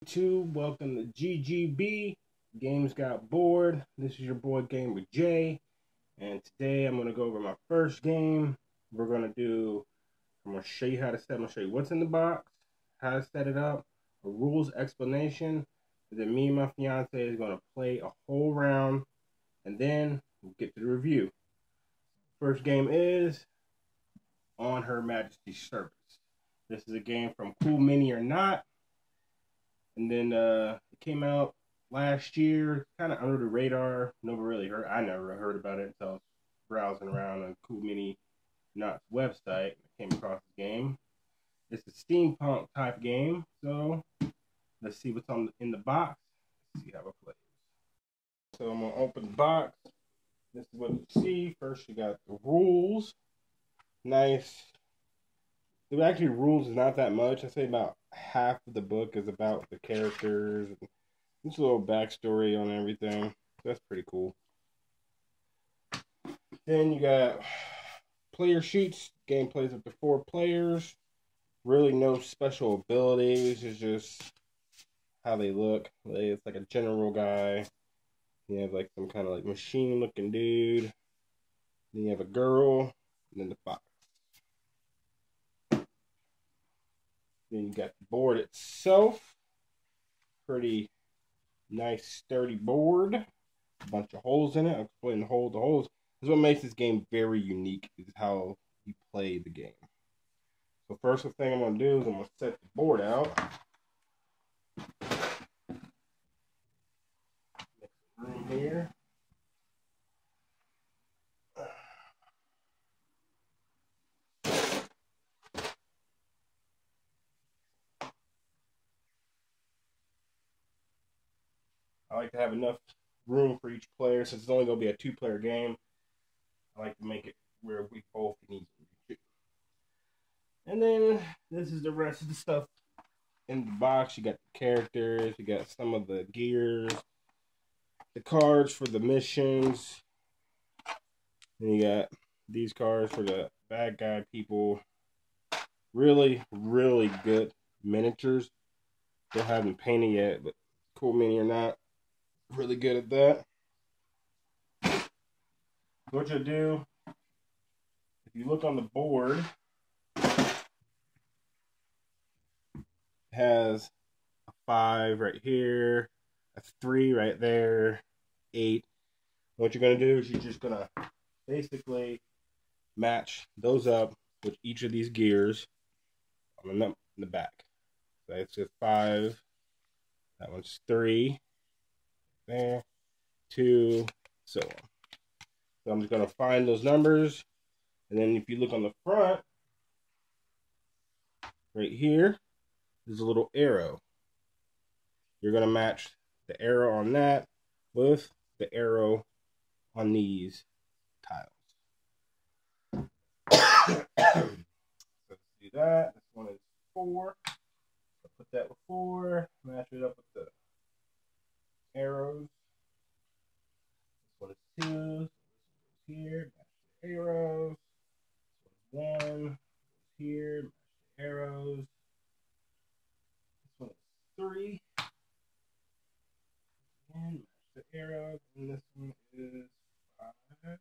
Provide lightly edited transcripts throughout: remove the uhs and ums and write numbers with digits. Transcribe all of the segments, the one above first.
Welcome to GGB. Games got bored. This is your board game with Jay, and today I'm gonna go over my first game. I'm gonna show you how to set. I'm gonna show you what's in the box, how to set it up, a rules explanation. And then me and my fiance is gonna play a whole round, and then we'll get to the review. First game is On Her Majesty's Service. This is a game from Cool Mini or Not. And then it came out last year, kind of under the radar. Nobody really heard. I never heard about it until I was browsing around on Cool Mini Not's website. I came across this game. It's a steampunk type game. So let's see what's in the box. Let's see how it plays. So I'm gonna open the box. This is what you see. First, you got the rules. Nice. The actually rules is not that much. I say about half of the book is about the characters. Just a little backstory on everything. That's pretty cool. Then you got player sheets. Game plays up to 4 players. Really no special abilities. It's just how they look. It's like a general guy. You have like some kind of like machine looking dude. Then you have a girl. And then the fox. Then you got the board itself. Pretty nice sturdy board. A bunch of holes in it. I'll explain the holes. This is what makes this game very unique, is how you play the game. So first thing I'm going to do is I'm going to set the board out. Make some room here. I like to have enough room for each player. Since it's only going to be a 2-player game, I like to make it where we both can easily reach it. And then this is the rest of the stuff in the box. You got the characters, you got some of the gears, the cards for the missions. Then you got these cards for the bad guy people. Really, really good miniatures. They haven't painted yet, but Cool Mini or Not, really good at that. What you'll do, if you look on the board, it has a 5 right here, a 3 right there, 8. What you're going to do is you're just going to basically match those up with each of these gears on the back. So it's just 5. That one's 3. There. 2. So on. So I'm just going to find those numbers. And then if you look on the front, right here, there's a little arrow. You're going to match the arrow on that with the arrow on these tiles. Let's do that. This one is 4. I'll put that with 4. Match it up with the arrows. This one is 2. So this one goes here. Match the arrows. This one is 1. Here. Match the arrows. This one is 3. And match the arrows. And this one is 5.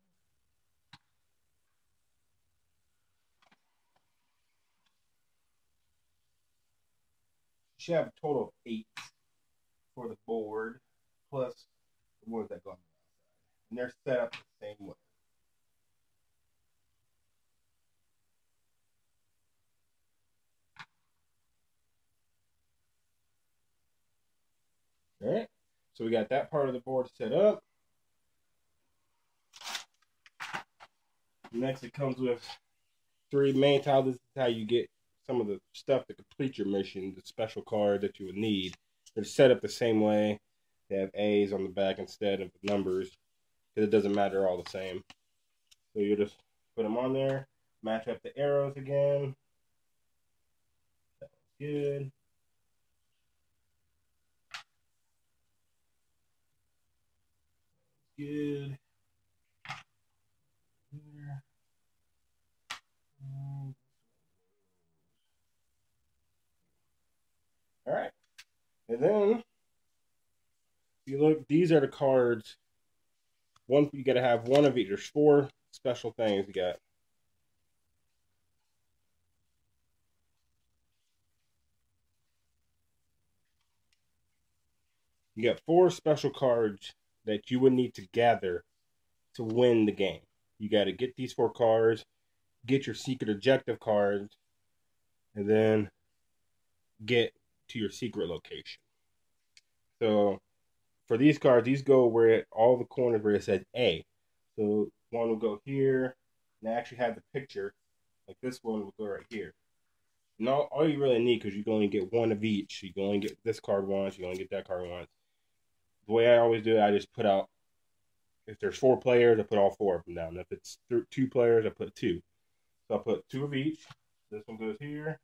You should have a total of 8 for the board, plus the ones that go on the outside. And they're set up the same way. Alright, so we got that part of the board set up. Next, it comes with 3 main tiles. This is how you get some of the stuff to complete your mission, the special card that you would need. They're set up the same way. They have A's on the back instead of numbers, because it doesn't matter, all the same. So you just put them on there, match up the arrows again. That was good. Good. Here. All right. And then, if you look, these are the cards. One, you got to have one of each. There's 4 special things you got. You got 4 special cards that you would need to gather to win the game. You got to get these 4 cards, get your secret objective cards, and then get to your secret location. So for these cards, these go where all the corners where it says A. So one will go here, and I actually have the picture. Like this one will go right here. And all you really need, because you can only get one of each. You can only get this card once. You can only get that card once. The way I always do it, I just put out, if there's 4 players, I put all 4 of them down. If it's 2 players, I put 2. So I put 2 of each. This one goes here.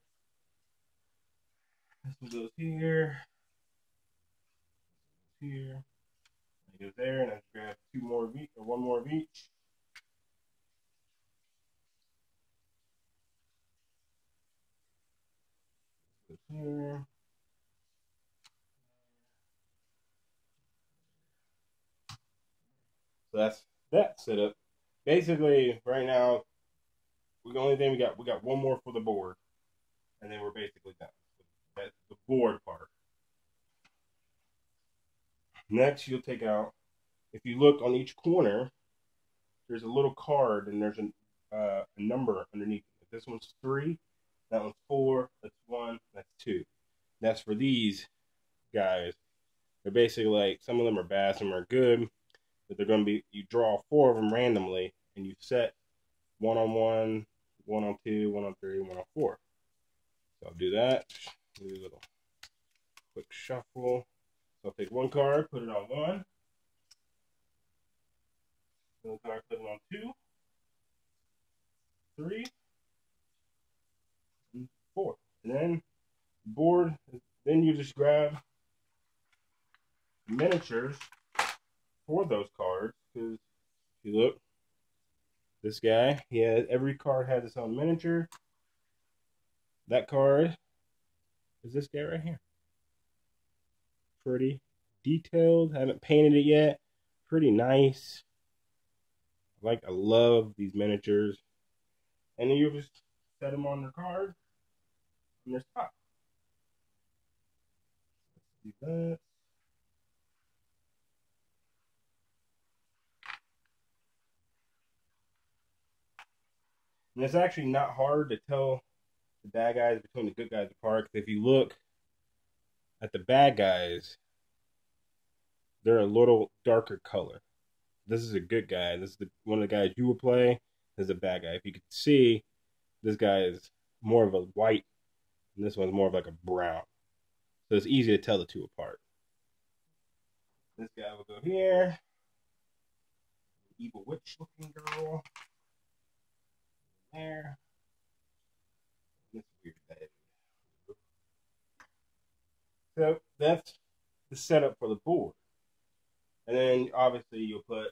This one goes here. Here. It goes there, and I just grab 2 more of each, or 1 more of each. Goes here. So that's that setup. Basically, right now, the only thing we got 1 more for the board, and then we're basically done. That's the board part. Next, you'll take out, if you look on each corner, there's a little card, and there's a number underneath. If this one's 3, that one's 4, that's 1, that's 2. That's for these guys. They're basically like, some of them are bad, some are good, but they're going to be, you draw 4 of them randomly, and you set 1 on 1, 1 on 2, 1 on 3, 1 on 4. So I'll do that. Do a little quick shuffle. So I'll take 1 card, put it on 1. 1 card, put it on 2, 3, and 4. And then board, then you just grab miniatures for those cards, because if you look, this guy, every card has its own miniature. That card is this guy right here. Pretty detailed. Haven't painted it yet. Pretty nice. I love these miniatures. And then you just set them on the card on their spot. Do that. And it's actually not hard to tell the bad guys between the good guys apart. Because if you look at the bad guys, they're a little darker color. This is a good guy. This is one of the guys you would play. This is a bad guy. If you could see, this guy is more of a white, and this one's more of like a brown. So it's easy to tell the 2 apart. This guy will go here. Evil witch looking girl. There. This weird head. So that's the setup for the board. And then obviously you'll put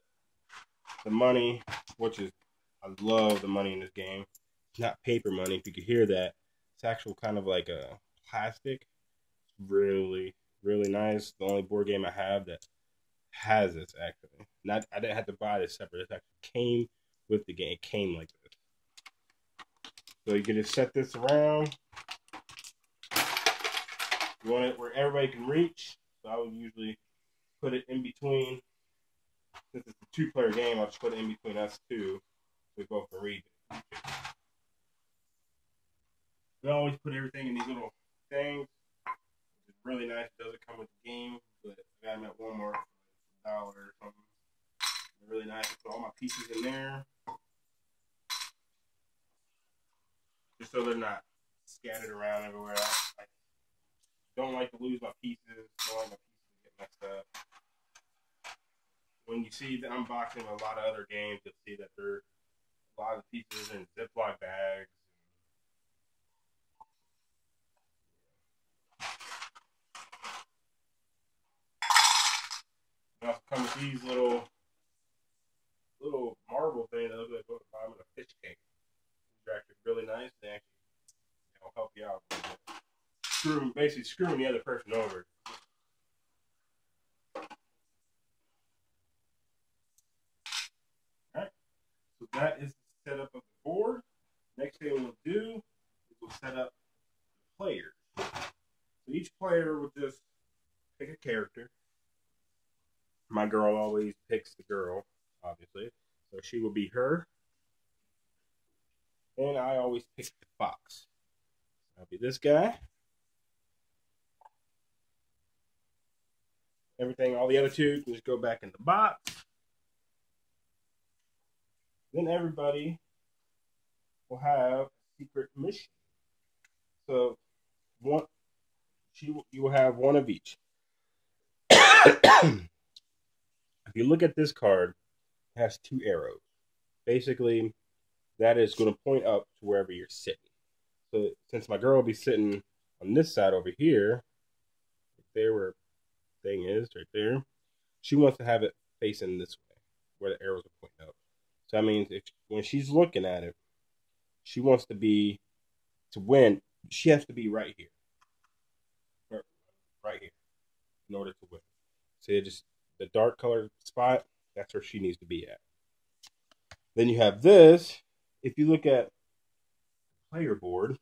the money, which is, I love the money in this game. It's not paper money, if you could hear that. It's actual kind of like a plastic. It's really, really nice. The only board game I have that has this, actually. I didn't have to buy this separate. It actually came with the game. It came like this. So you can just set this around. You want it where everybody can reach. So I would usually put it in between. Since it's a 2-player game, I'll just put it in between us 2. So we both can read it. We always put everything in these little things. It's really nice. It doesn't come with the game, but I got them at Walmart for $1 or something. They're really nice. I put all my pieces in there. Just so they're not scattered around everywhere. I don't like to lose my pieces. Don't like my pieces to get messed up. When you see the unboxing of a lot of other games, you'll see that there are a lot of pieces in Ziploc bags. It also comes with these little marble things that look like the bottom of a fish cake. These are actually really nice. They actually help you out. Basically screwing the other person over. that is the setup of the board. Next thing we'll do is we'll set up the players. So each player will just pick a character. My girl always picks the girl, obviously. So she will be her. And I always pick the fox. I'll be this guy. Everything, all the other two can just go back in the box. Then everybody will have a secret mission. So you will have one of each. If you look at this card, it has 2 arrows. Basically, that is going to point up to wherever you're sitting. So since my girl will be sitting on this side over here, right there where the thing is, right there, she wants to have it facing this way, where the arrows are pointing up. So that means when she's looking at it, she wants to win, she has to be right here. Right here. In order to win. So just the dark colored spot, that's where she needs to be at. Then you have this. If you look at player board,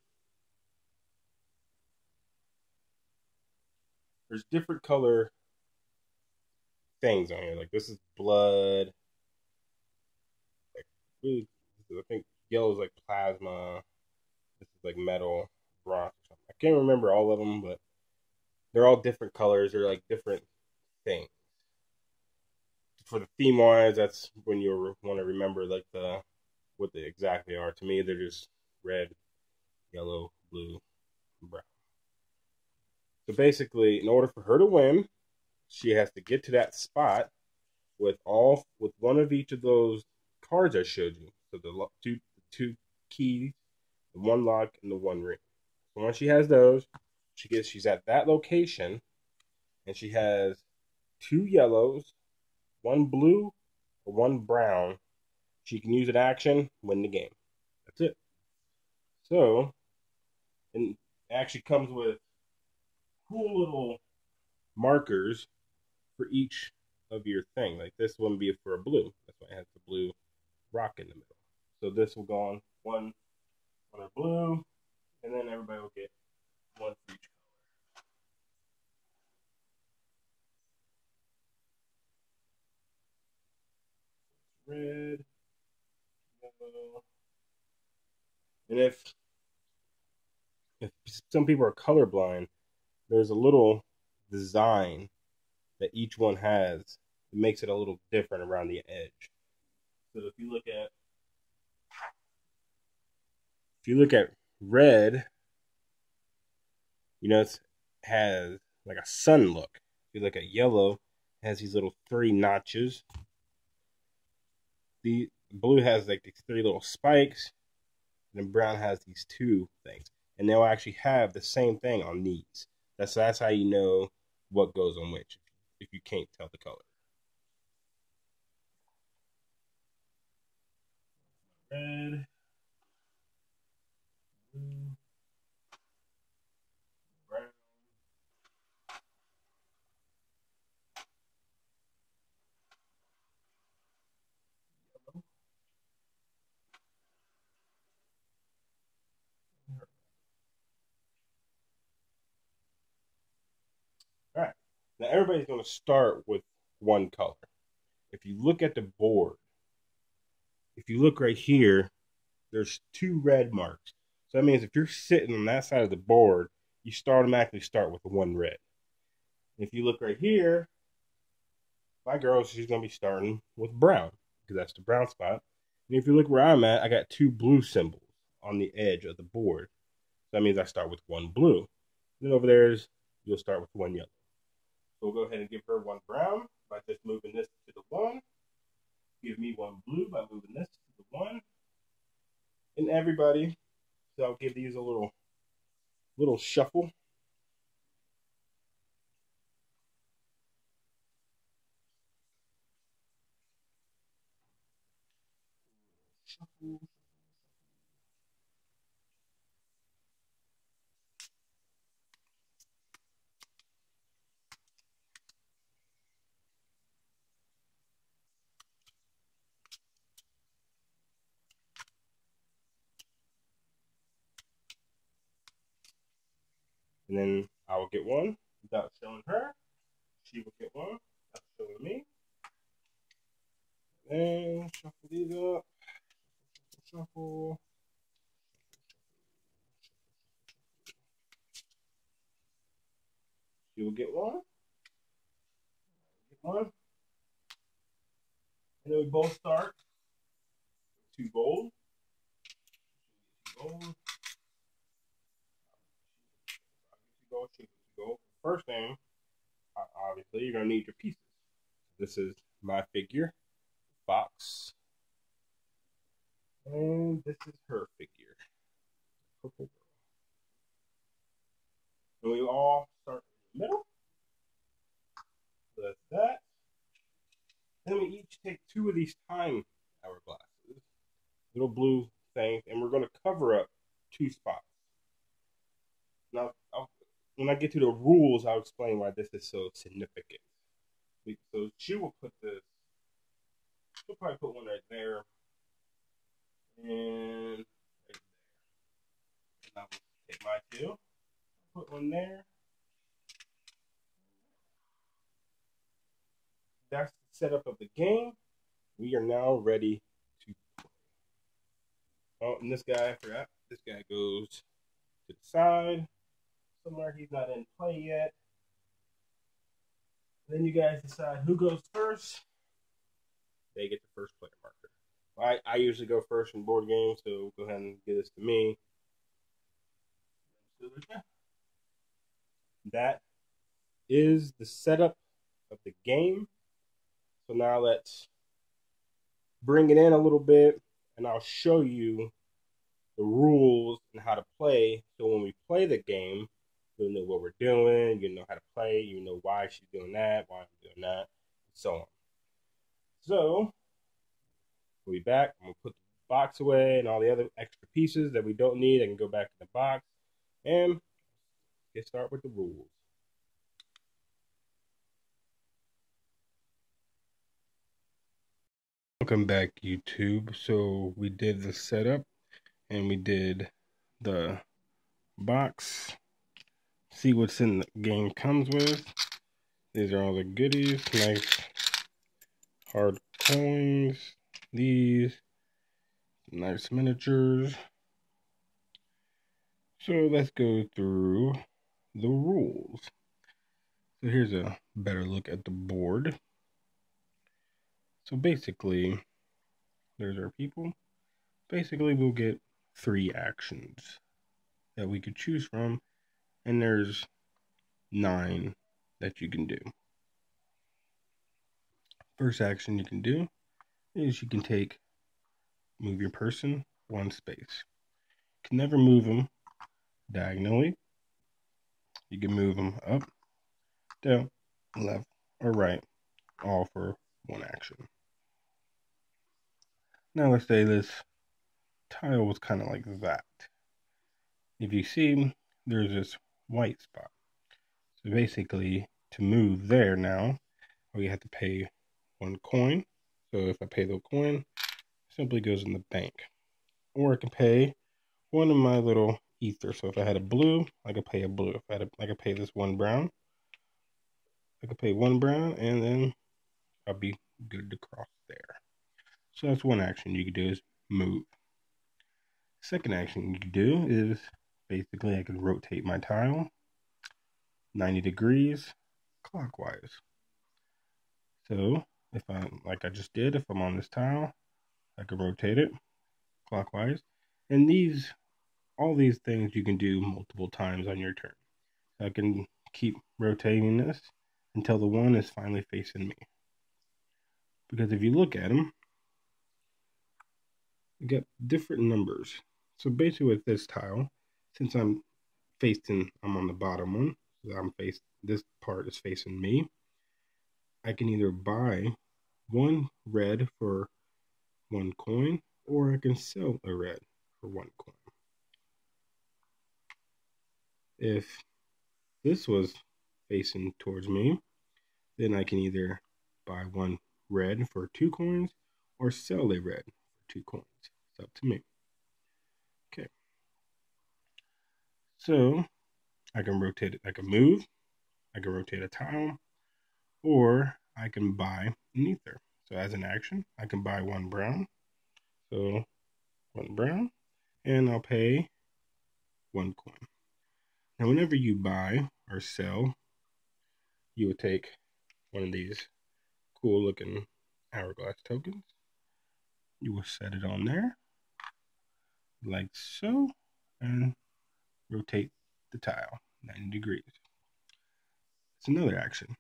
there's different color things on here. Like this is blood. Like, I think yellow is like plasma. This is like metal, bronze. I can't remember all of them, but they're all different colors. They're like different things. For the theme wise, that's when you want to remember like what they exactly are. To me, they're just red, yellow, blue, and brown. So basically, in order for her to win, she has to get to that spot with one of each of those cards I showed you. So the two keys, the 1 lock, and the 1 ring. So once she has those, she's at that location, and she has 2 yellows, 1 blue, or 1 brown. She can use an action, win the game. That's it. So, and it actually comes with cool little markers for each of your thing. Like this one would be for a blue. That's why it has the blue rock in the middle. So this will go on one a blue, and then everybody will get 1 for each color. Red, yellow. And if some people are colorblind, there's a little design that each one has. It makes it a little different around the edge. So if you look at red, it has like a sun look. If you look at yellow, it has these little 3 notches. The blue has like these 3 little spikes, and then brown has these 2 things. And they'll actually have the same thing on these. That's how you know what goes on which, if you can't tell the color. Red, blue, brown, yellow. All right. Now everybody's going to start with 1 color. If you look at the board, if you look right here, there's 2 red marks. So that means if you're sitting on that side of the board, you automatically start with 1 red. If you look right here, my girl, she's going to be starting with brown, because that's the brown spot. And if you look where I'm at, I got 2 blue symbols on the edge of the board. So that means I start with 1 blue. Then over there, you'll start with 1 yellow. So we'll go ahead and give her 1 brown by just moving this to the 1. Give me 1 blue by moving this to the 1. And everybody, so I'll give these a little shuffle. Shuffle. and then I will get one without showing her. She will get one without showing me. And shuffle these up. Shuffle. She will get one. Get one. And then we both start. Two gold. Gold. Gold. First thing, obviously, you're gonna need your pieces. This is my figure, Fox, and this is her figure, Purple Girl. And we all start in the middle. So that's that. Then we each take two of these time hourglasses, little blue things, and we're going to cover up two spots. Now, when I get to the rules, I'll explain why this is so significant. So she will put this, she'll probably put one right there, and right there. And I will take my two, put one there. That's the setup of the game. We are now ready to play. Oh, and this guy, I forgot. This guy goes to the side. Somewhere he's not in play yet. Then you guys decide who goes first. They get the first player marker. I usually go first in board games, so go ahead and give this to me. That is the setup of the game. So now let's bring it in a little bit, and I'll show you the rules and how to play. So when we play the game, you'll know what we're doing, you know how to play, you know why she's doing that, why I'm doing that, and so on. So we'll be back. I'm going to put the box away and all the other extra pieces that we don't need. I can go back to the box and get started with the rules. Welcome back, YouTube. So we did the setup and we did the box. See what's in the game comes with. These are all the goodies. Nice hard coins. These nice miniatures. So let's go through the rules. So here's a better look at the board. So basically, there's our people. Basically, we'll get 3 actions that we could choose from, and there's 9 that you can do. First action you can do is you can move your person 1 space. You can never move them diagonally. You can move them up, down, left, or right, all for 1 action. Now let's say this tile was kind of like that. If you see, there's this white spot. So basically, to move there now, we have to pay 1 coin. So if I pay the coin, it simply goes in the bank. Or I can pay one of my little ether. So if I had a blue, I could pay a blue. If I could pay this 1 brown, I could pay 1 brown, and then I'll be good to cross there. So that's 1 action you could do, is move. Second action you could do is basically I could rotate my tile 90 degrees clockwise. So if like I just did, if I'm on this tile, I can rotate it clockwise. And all these things you can do multiple times on your turn. So I can keep rotating this until the one is finally facing me. Because if you look at them, you get different numbers. So basically with this tile, since I'm on the bottom one, so this part is facing me, I can either buy 1 red for 1 coin, or I can sell a red for 1 coin. If this was facing towards me, then I can either buy 1 red for 2 coins, or sell a red for 2 coins. It's up to me. Okay. So I can rotate it, I can move, I can rotate a tile, or I can buy an ether. So as an action, I can buy 1 brown. So 1 brown, and I'll pay 1 coin. Now whenever you buy or sell, you would take one of these cool looking hourglass tokens. You will set it on there like so and rotate the tile 90 degrees. It's another action.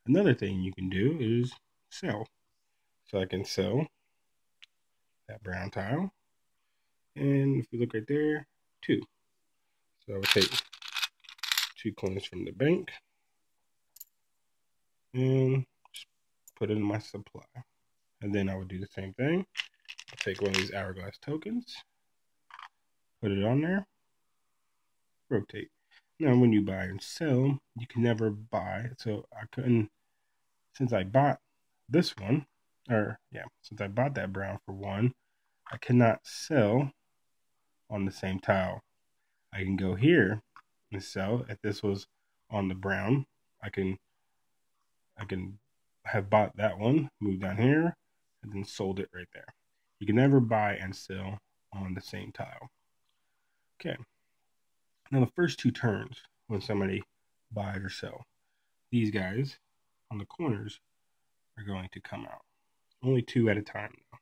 Another thing you can do is sell. So I can sell that brown tile, and if you look right there, 2. So I would take 2 coins from the bank and just put it in my supply. And then I would do the same thing. I'll take one of these hourglass tokens, put it on there, rotate. Now when you buy and sell, you can never buy. So I couldn't, since I bought this one, since I bought that brown for 1, I cannot sell on the same tile. I can go here and sell. If this was on the brown, I can have bought that one, moved down here, and then sold it right there. You can never buy and sell on the same tile. Okay. Now the first 2 turns, when somebody buys or sells, these guys on the corners are going to come out. Only 2 at a time now.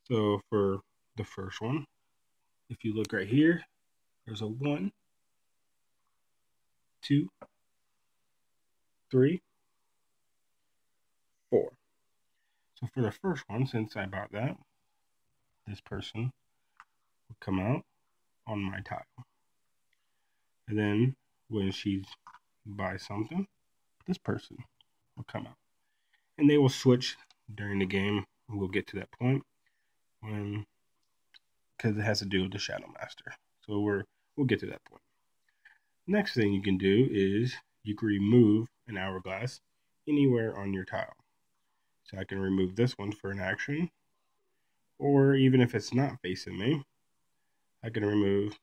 So for the first one, if you look right here, there's a 1, 2, 3, 4. So for the first one, since I bought that, this person will come out on my tile. And then when she buys something, this person will come out. And they will switch during the game. We'll get to that point because it has to do with the Shadow Master. So we'll get to that point. Next thing you can do is you can remove an hourglass anywhere on your tile. So I can remove this one for an action, or even if it's not facing me, I can remove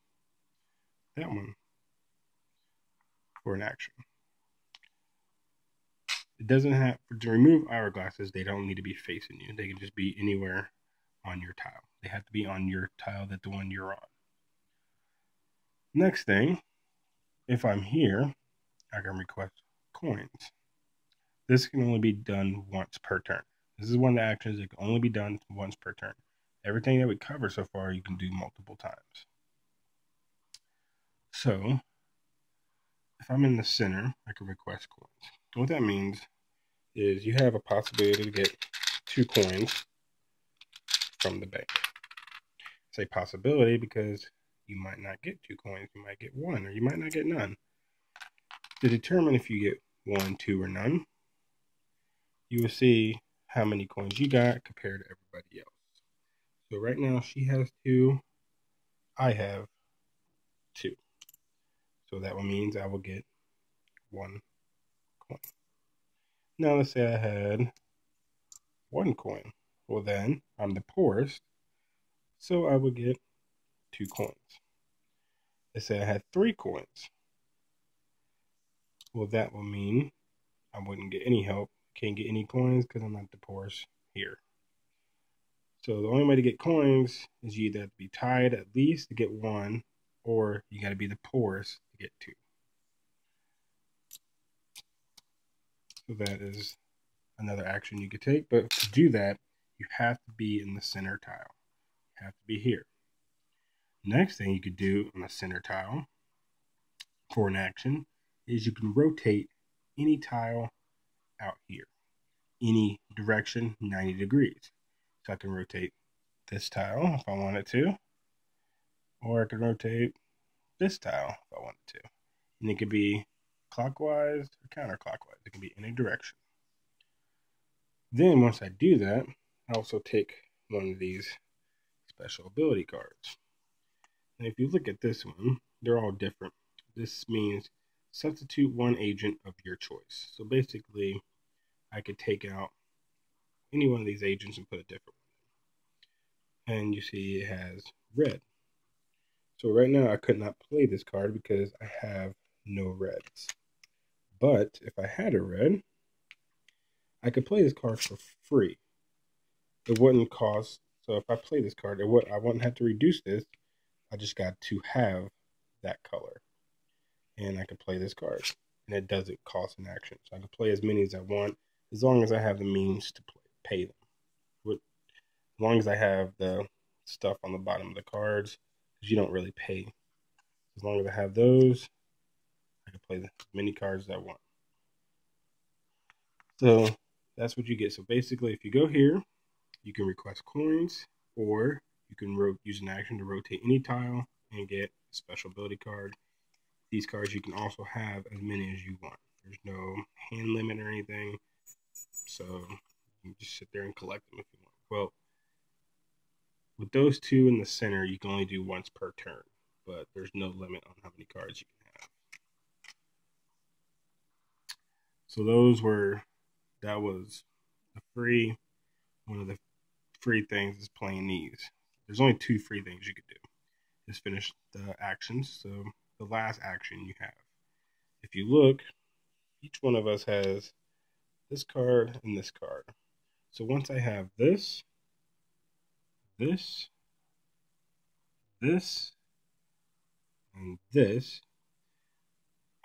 that one for an action. It doesn't have to remove hourglasses. They don't need to be facing you. They can just be anywhere on your tile. They have to be on your tile, that the one you're on. Next thing, if I'm here, I can request coins. This can only be done once per turn. This is one of the actions that can only be done once per turn. Everything that we cover so far, you can do multiple times. So, if I'm in the center, I can request coins. What that means is you have a possibility to get 2 coins from the bank. I say possibility because you might not get 2 coins. You might get 1, or you might not get none. To determine if you get 1, 2, or none, you will see how many coins you got compared to everybody else. So right now she has 2, I have 2. So that means I will get 1 coin. Now let's say I had 1 coin. Well then, I'm the poorest, so I would get 2 coins. Let's say I had 3 coins. Well, that will mean I wouldn't get any help. Can't get any coins because I'm not the poorest here. So the only way to get coins is you either have to be tied at least to get 1, or you got to be the poorest to get 2. So that is another action you could take. But to do that, you have to be in the center tile. You have to be here. Next thing you could do on the center tile for an action is you can rotate any tile out here, any direction, 90 degrees. So I can rotate this tile if I wanted to, or I can rotate this tile if I wanted to. And it could be clockwise or counterclockwise. It can be any direction. Then once I do that, I also take one of these special ability cards. And if you look at this one, they're all different. This means substitute 1 agent of your choice. So basically, I could take out any one of these agents and put a different one in. And you see it has red. So right now I could not play this card because I have no reds. But if I had a red, I could play this card for free. It wouldn't cost. So if I play this card, I wouldn't have to reduce this. I just got to have that color, and I could play this card, and it doesn't cost an action. So I can play as many as I want, as long as I have the means to pay them. As long as I have the stuff on the bottom of the cards, because you don't really pay. As long as I have those, I can play as many cards as I want. So that's what you get. So basically, if you go here, you can request coins, or you can use an action to rotate any tile and get a special ability card. These cards you can also have as many as you want. There's no hand limit or anything, so you can just sit there and collect them if you want. Well, with those two in the center, you can only do once per turn, but there's no limit on how many cards you can have. So that was one of the free things is playing these. There's only two free things you could do. Just finish the actions. So the last action you have. If you look, each one of us has this card and this card. So once I have this, this, and this,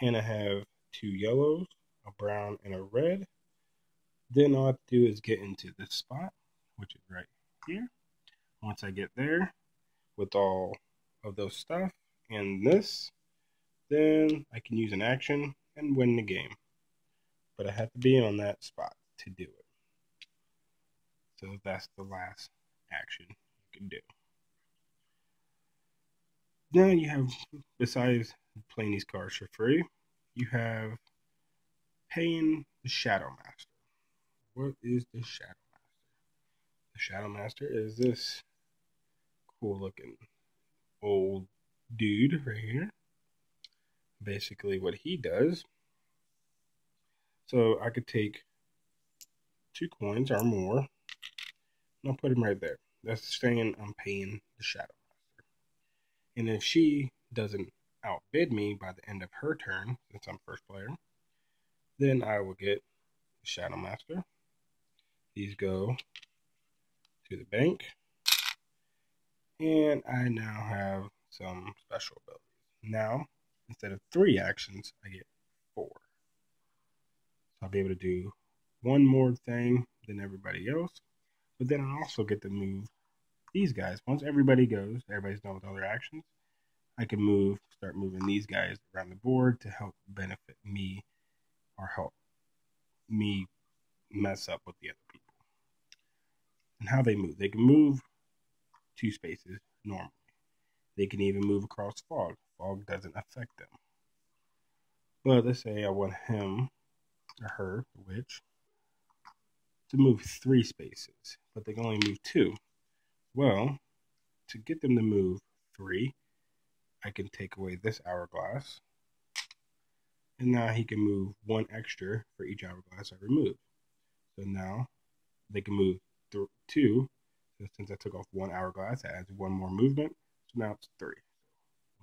and I have two yellows, a brown, and a red, then all I have to do is get into this spot, which is right here. Once I get there with all of those stuff and this, then I can use an action and win the game. But I have to be on that spot to do it. So that's the last action you can do. Now you have, besides playing these cards for free, you have paying the Shadow Master. What is the Shadow Master? The Shadow Master is this cool looking old dude right here. Basically what he does, so I could take 2 coins or more, and I'll put him right there. That's saying I'm paying the Shadow Master. And if she doesn't outbid me by the end of her turn, since I'm first player, then I will get the Shadow Master. These go to the bank, and I now have some special abilities. Now, instead of 3 actions, I get 4. So I'll be able to do one more thing than everybody else, but then I also get to move these guys. Once everybody's done with all their actions, I can start moving these guys around the board to help benefit me or help me mess up with the other people. And how they move. They can move 2 spaces normally. They can even move across fog. Fog doesn't affect them. But let's say I want him or her, the witch, to move 3 spaces, but they can only move 2. Well, to get them to move 3, I can take away this hourglass, and now he can move 1 extra for each hourglass I remove. So now they can move 2. So since I took off 1 hourglass, that adds 1 more movement. So now it's 3.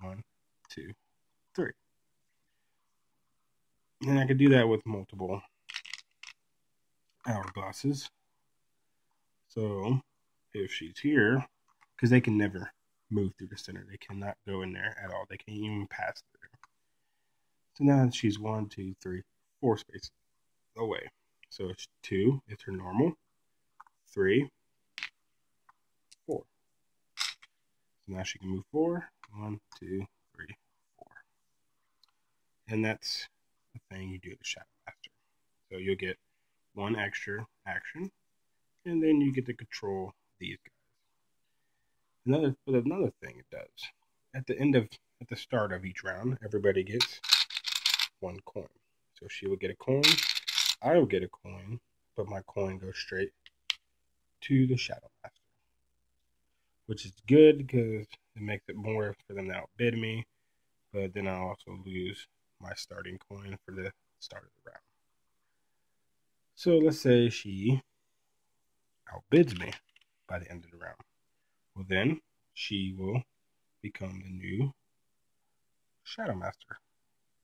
1, 2, 3. And I could do that with multiple hourglasses. So if she's here, because they can never move through the center, they cannot go in there at all. They can't even pass through. So now she's 1, 2, 3, 4 spaces away. So it's 2, it's her normal. 3, 4. So now she can move 4. 1, 2, 3, 4. And that's the thing you do with the Shadow Master. So you'll get 1 extra action, and then you get to control these guys. Another thing it does, at the start of each round, everybody gets 1 coin. So she will get a coin, I will get a coin, but my coin goes straight to the Shadow Master, which is good because it makes it more for them to outbid me, but then I also lose my starting coin for the start of the round. So let's say she outbids me by the end of the round. Well, then she will become the new Shadow Master.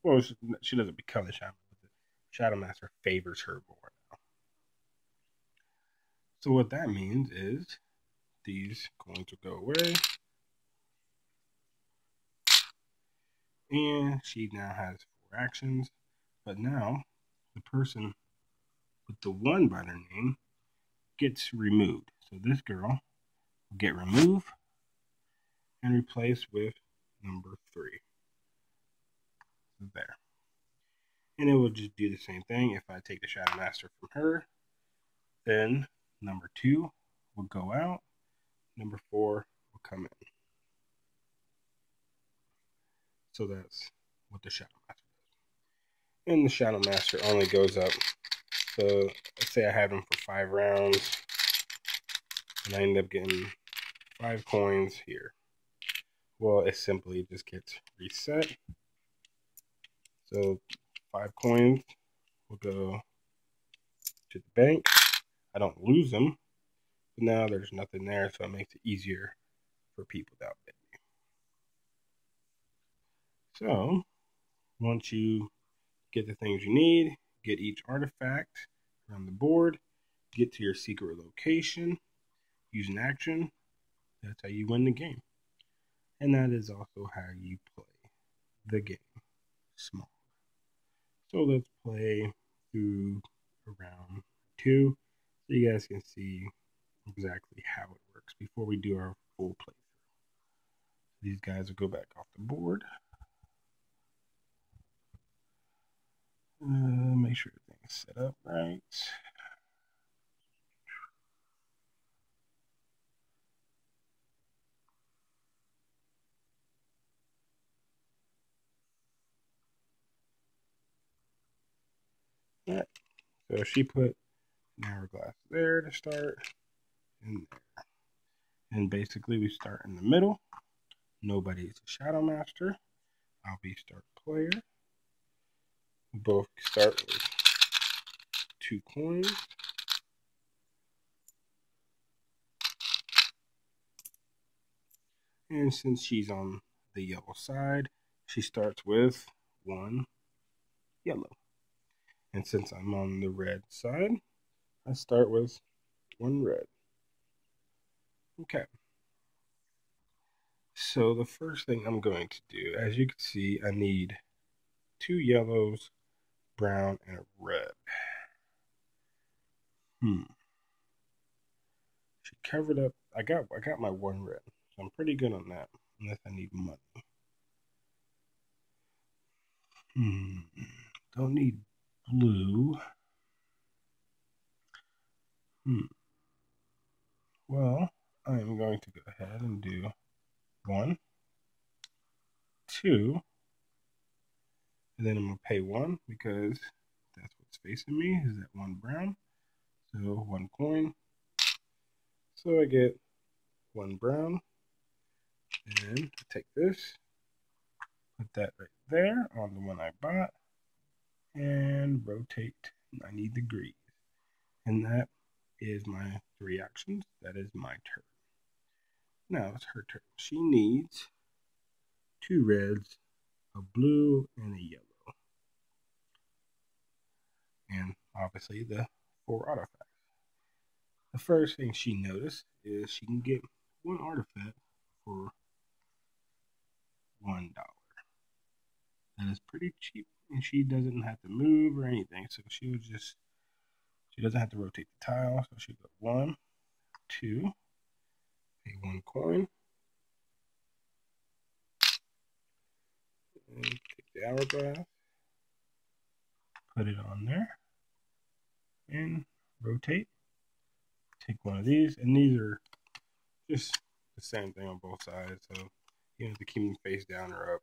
Well, she doesn't become the Shadow Master. The Shadow Master favors her more now. So what that means is these coins will go away. And she now has 4 actions. But now, the person with the 1 by their name gets removed. So this girl will get removed and replaced with number 3. There. And it will just do the same thing. If I take the Shadow Master from her, then number 2 will go out. Number 4 will come in. So that's what the Shadow Master does. And the Shadow Master only goes up. So let's say I had him for 5 rounds. And I end up getting 5 coins here. Well, it simply just gets reset. So 5 coins will go to the bank. I don't lose them. But now there's nothing there, so it makes it easier for people to outbid me. So once you get the things you need, get each artifact around the board, get to your secret location, use an action, that's how you win the game. And that is also how you play the game, Smog. So let's play through round 2 so you guys can see exactly how it works before we do our full playthrough. These guys will go back off the board. Make sure everything's set up right. Alright, so she put an hourglass there to start, and there. And basically we start in the middle. Nobody's a Shadow Master. I'll be start player. We both start with 2 coins. And since she's on the yellow side, she starts with 1 yellow. And since I'm on the red side, I start with 1 red. Okay. So the first thing I'm going to do, as you can see, I need 2 yellows, brown, and a red. She covered up. I got my 1 red, so I'm pretty good on that. Unless I need money. Don't need blue. Well, I'm going to go ahead and do 1, 2, and then I'm going to pay 1 because that's what's facing me is that 1 brown. So 1 coin. So I get 1 brown, and I take this, put that right there on the one I bought, and rotate 90 degrees. And that is my 3 actions. That is my turn. Now it's her turn. She needs 2 reds, a blue, and a yellow. And obviously the 4 artifacts. The first thing she noticed is she can get 1 artifact for $1. That is pretty cheap, and she doesn't have to move or anything. So she doesn't have to rotate the tile. So she got 1, 2, pay 1 coin, and take the hourglass, put it on there, and rotate. Take 1 of these, and these are just the same thing on both sides. So you have to keep them face down or up.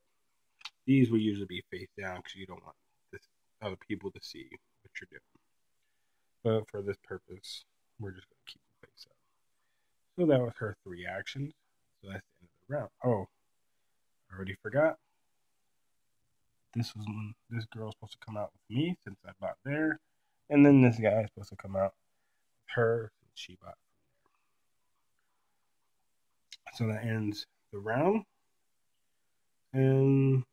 These will usually be face down because you don't want other people to see what you're doing. But for this purpose, we're just going to keep them face up. So that was her 3 actions. So that's the end of the round. Oh, I already forgot. This was when this girl was supposed to come out with me since I bought there. And then this guy is supposed to come out with her since she bought from there. So that ends the round. And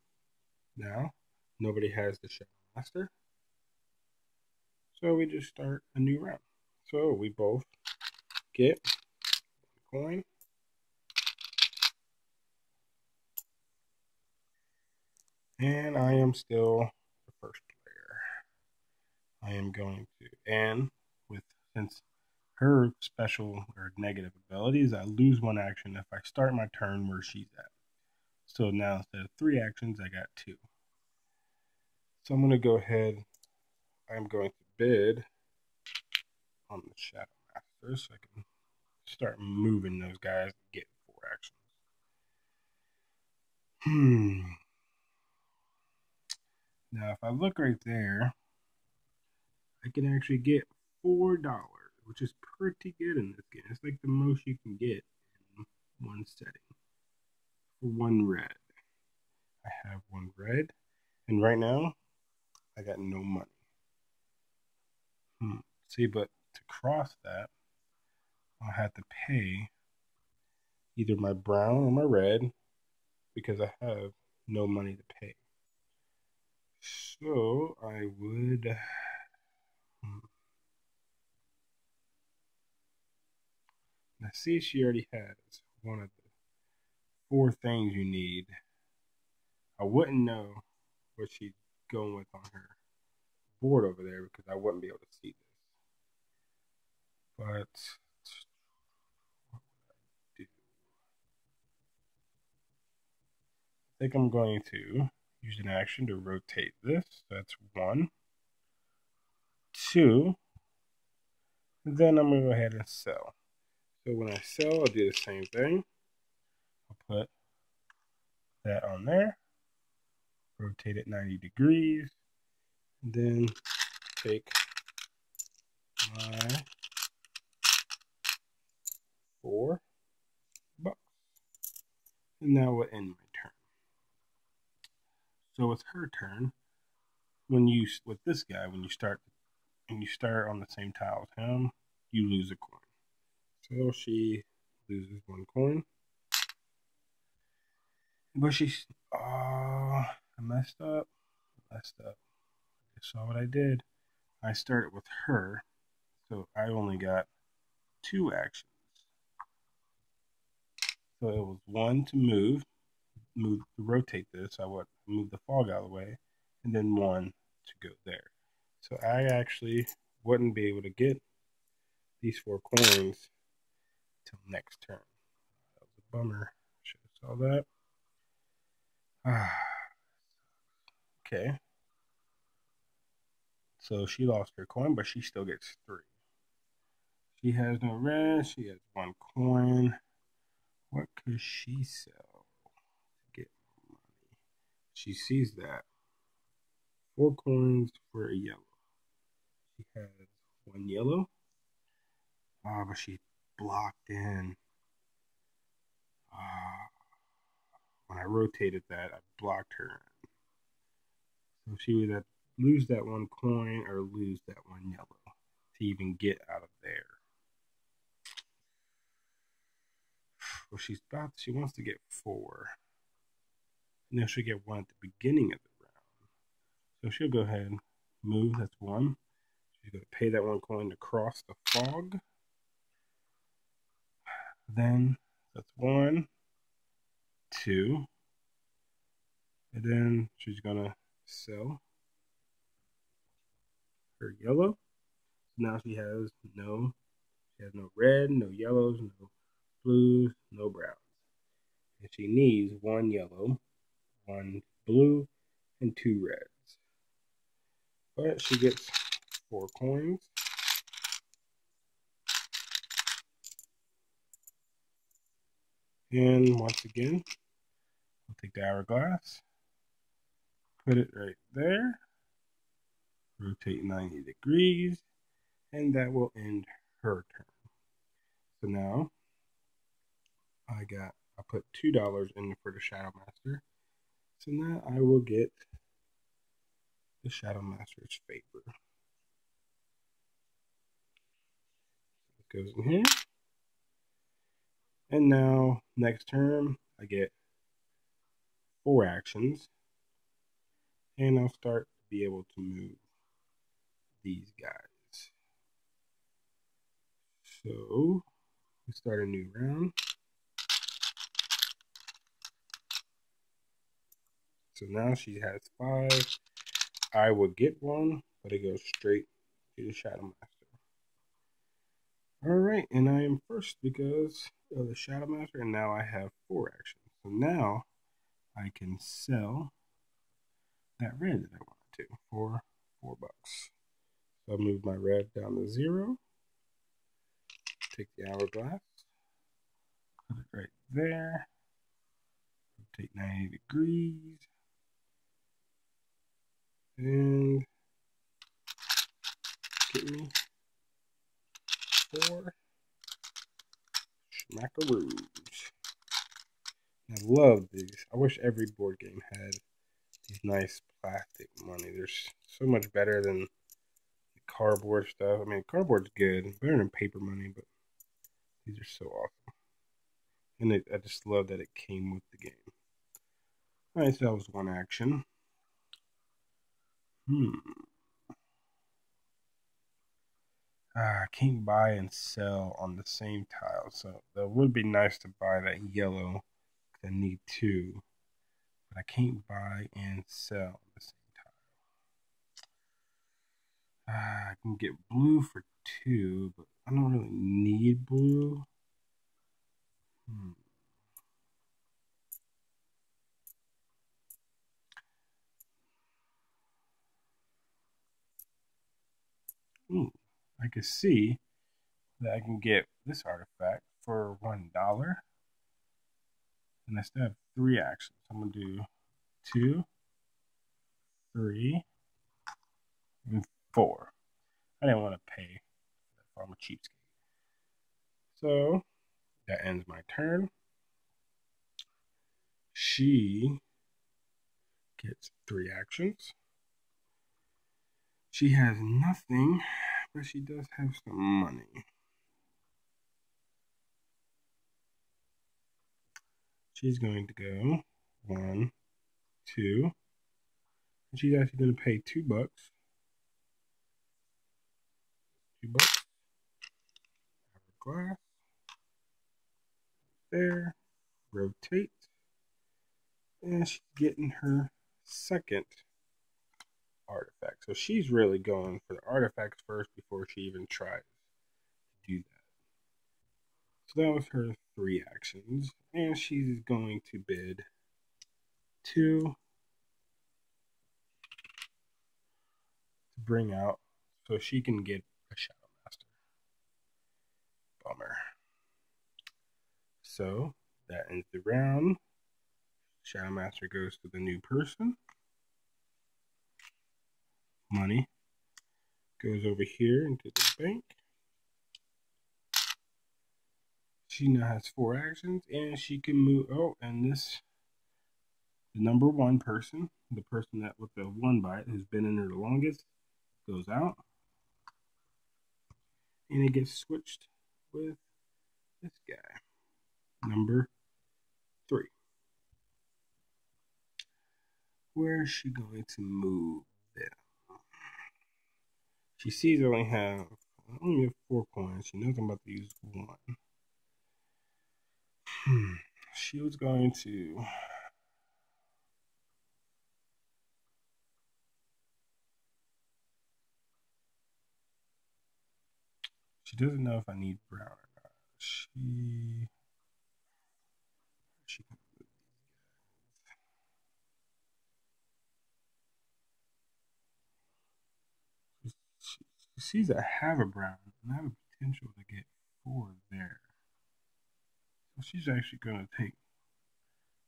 now nobody has the Shadow Master. So we just start a new round. So we both get one coin. And I am still the first player. I am going to, and since her special or negative abilities, I lose one action if I start my turn where she's at. So now instead of 3 actions, I got 2. So I'm going to go ahead. I'm going to bid on the Shadow Master so I can start moving those guys and get 4 actions. Now, if I look right there, I can actually get $4, which is pretty good in this game. It's like the most you can get in one setting for 1 red. I have 1 red, and right now I got no money. See, but to cross that, I'll have to pay either my brown or my red because I have no money to pay. So I would. Now, see, she already has one of the 4 things you need. I wouldn't know what she's going with on her board over there because I wouldn't be able to see this. But what would I do? I think I'm going to use an action to rotate this. That's 1. 2. Then I'm going to go ahead and sell. So when I sell, I'll do the same thing. I'll put that on there. Rotate it 90 degrees. And then take my $4. And that will end my turn. So it's her turn. With this guy, when you start on the same tile as him, you lose a coin. So she loses 1 coin. But she's I messed up. I saw what I did. I started with her, so I only got 2 actions. So it was 1 to rotate this. I would move the fog out of the way, and then 1 to go there. So I actually wouldn't be able to get these 4 coins till next turn. That was a bummer. Should have saw that. Okay. So she lost her coin, but she still gets 3. She has no red. She has 1 coin. What could she sell to get money? She sees that. 4 coins for a yellow. She has 1 yellow. But she blocked in. When I rotated that, I blocked her in. So she would have to lose that 1 coin or lose that 1 yellow to even get out of there. Well, she wants to get 4. And then she'll get 1 at the beginning of the round. So she'll go ahead and move. That's 1. She's going to pay that 1 coin to cross the fog. Then that's 1, 2. And then she's going to sell her yellow. Now she has no red, no yellows, no blues, no browns. And she needs 1 yellow, 1 blue, and 2 reds. But she gets 4 coins. And once again, I'll take the hourglass, put it right there, rotate 90 degrees, and that will end her turn. So now I put $2 in for the Shadow Master. So now I will get the Shadow Master's favor. It goes in here. And now next turn I get 4 actions. And I'll start to be able to move these guys. So, we start a new round. So now she has 5. I would get 1, but it goes straight to the Shadow Master. Alright, and I am first because of the Shadow Master, and now I have 4 actions. So now I can sell that red that I want to for $4. So I'll move my red down to 0. Take the hourglass. Put it right there. Rotate 90 degrees. And get me 4 smackaroos. I love these. I wish every board game had these nice plastic money. They're so much better than the cardboard stuff. I mean, cardboard's good, better than paper money, but these are so awesome. And I just love that it came with the game. Alright, so that was 1 action. I can't buy and sell on the same tile, so that would be nice to buy that yellow. I need 2, but I can't buy and sell on the same tile. I can get blue for 2, but I don't really need blue. I can see that I can get this artifact for $1. And I still have 3 actions. I'm going to do 2, 3, and 4. I didn't want to pay for that. I'm a cheapskate. So that ends my turn. She gets 3 actions. She has nothing, but she does have some money. She's going to go 1, 2, and she's actually going to pay $2. $2. Glass. There. Rotate. And she's getting her second artifact. So she's really going for the artifacts first before she even tries to do that. So that was her 3 actions. And she's going to bid 2 to bring out so she can get a Shadow Master. Bummer. So that ends the round. Shadow Master goes to the new person. Money goes over here into the bank. She now has 4 actions, and she can move. Oh, and this, the number 1 person, the person that with the 1 by it, who's been in there the longest, goes out. And it gets switched with this guy, number 3. Where is she going to move them? She sees I only have 4 coins. She knows I'm about to use 1. She was going to... She doesn't know if I need brown or not. She sees I have a brown, and I have a potential to get 4 there. So she's actually going to take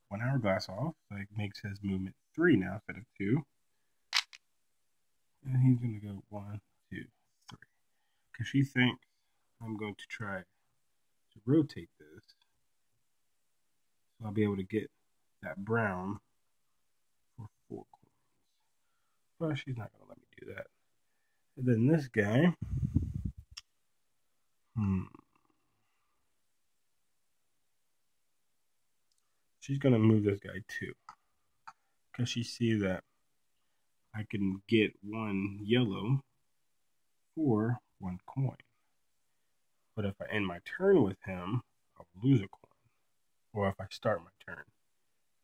1 hourglass off, so it makes his movement 3 now instead of 2. And he's going to go 1, 2, 3. Because she thinks I'm going to try to rotate this. So I'll be able to get that brown for 4 coins. But she's not going to let me do that. And then this guy. She's going to move this guy too. because she sees that I can get one yellow for 1 coin. But if I end my turn with him, I will lose a coin. Or if I start my turn,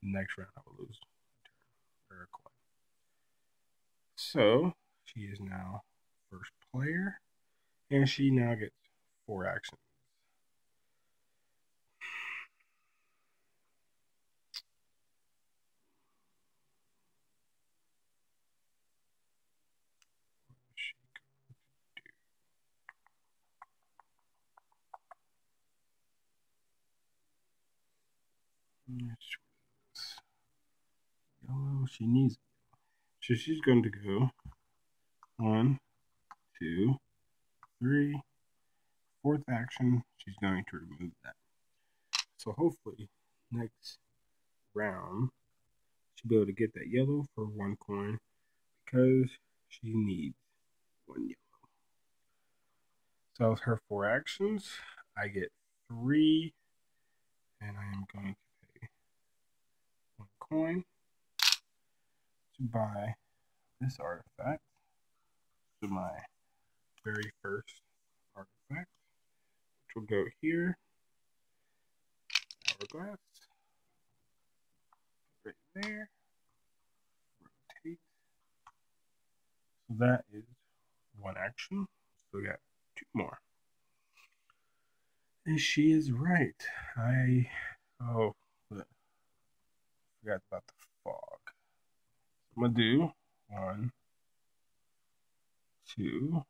next round I will lose a turn or a coin. So she is now first player, and she now gets 4 actions. Yellow, she needs it. So she's going to go 1, 2, 3. 4th action, she's going to remove that. So hopefully, next round, she'll be able to get that yellow for 1 coin because she needs 1 yellow. So with her 4 actions, I get 3, and I am going to pay 1 coin to buy this artifact. So my very first artifact, which will go here. Hourglass. Right there. Rotate. So that is 1 action. So we got 2 more. And she is right. Forgot about the fog. I'm gonna do 1, 2.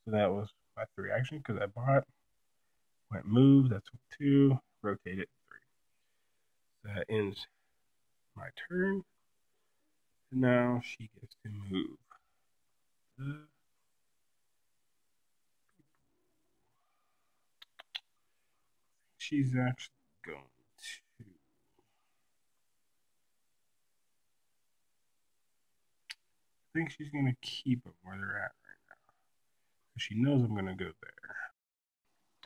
So that was my 3 action because I bought, went move, that's 2, rotate it 3. So that ends my turn. And now she gets to move. She's actually going to. I think she's going to keep them where they're at right now. She knows I'm going to go there.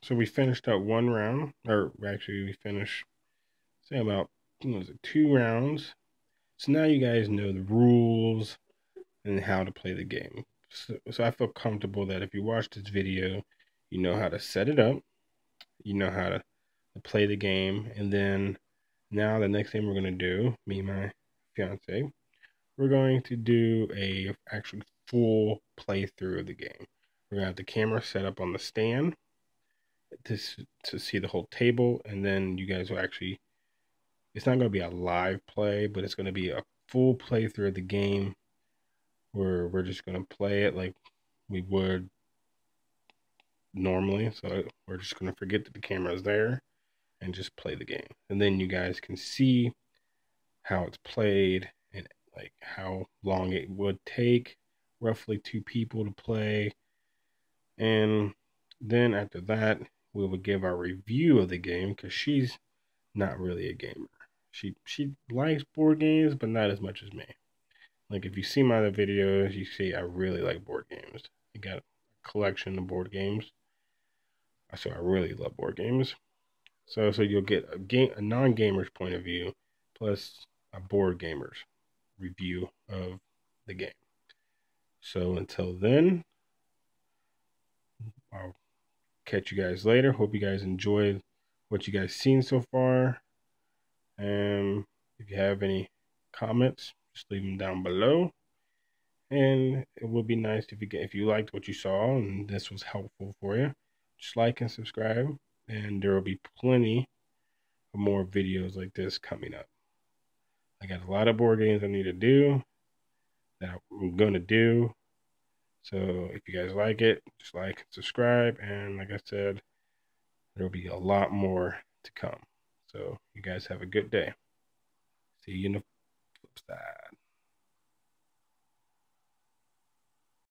So we finished up 1 round, or actually we finished, say about, 2 rounds. So now you guys know the rules and how to play the game. So I feel comfortable that if you watch this video, you know how to set it up, you know how to play the game, and then now the next thing we're going to do, me and my fiance, we're going to do a actually full playthrough of the game. We're going to have the camera set up on the stand to see the whole table, and then you guys will actually, it's not going to be a live play, but it's going to be a full playthrough of the game where we're just going to play it like we would normally. So we're just going to forget that the camera is there and just play the game. And then you guys can see how it's played and like how long it would take roughly 2 people to play. And then after that, we will give our review of the game because she's not really a gamer. She likes board games, but not as much as me. Like if you see my other videos, you see I really like board games. I got a collection of board games. So I really love board games. So you'll get a non-gamer's point of view plus a board gamer's review of the game. So until then, I'll catch you guys later. Hope you guys enjoyed what you guys seen so far. And if you have any comments, just leave them down below. And it would be nice if you liked what you saw and this was helpful for you, just like and subscribe. And there will be plenty of more videos like this coming up. I got a lot of board games I need to do that I'm going to do. So if you guys like it, just like and subscribe. And like I said, there'll be a lot more to come. So you guys have a good day. See you in the flip side.